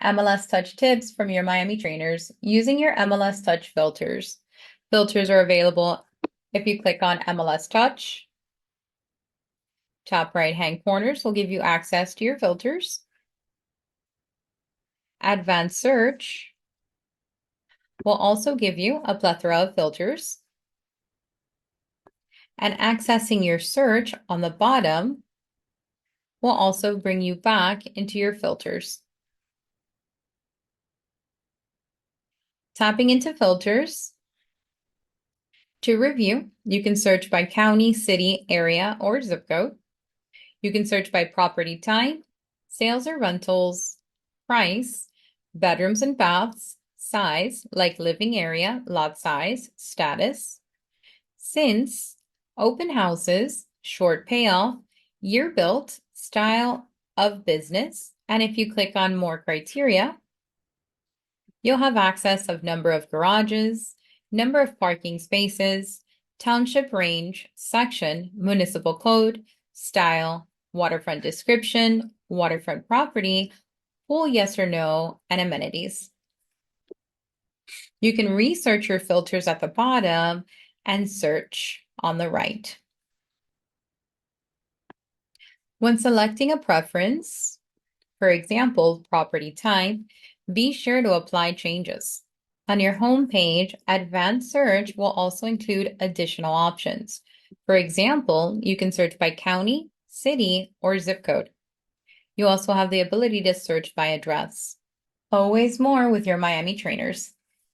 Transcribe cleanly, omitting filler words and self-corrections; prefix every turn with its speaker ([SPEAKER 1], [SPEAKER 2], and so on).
[SPEAKER 1] MLS-Touch tips from your Miami trainers using your MLS-Touch filters. Filters are available if you click on MLS-Touch. Top right-hand corners will give you access to your filters. Advanced Search will also give you a plethora of filters. And accessing your search on the bottom will also bring you back into your filters. Tapping into filters. To review, you can search by county, city, area, or zip code. You can search by property type, sales or rentals, price, bedrooms and baths, size, like living area, lot size, status, since, open houses, short payoff, year built, style of business, and if you click on more criteria, you'll have access of number of garages, number of parking spaces, township range, section, municipal code, style, waterfront description, waterfront property, full yes or no, and amenities. You can research your filters at the bottom and search on the right. When selecting a preference, for example, property type, be sure to apply changes. On your home page, Advanced Search will also include additional options. For example, you can search by county, city, or zip code. You also have the ability to search by address. Always more with your Miami trainers.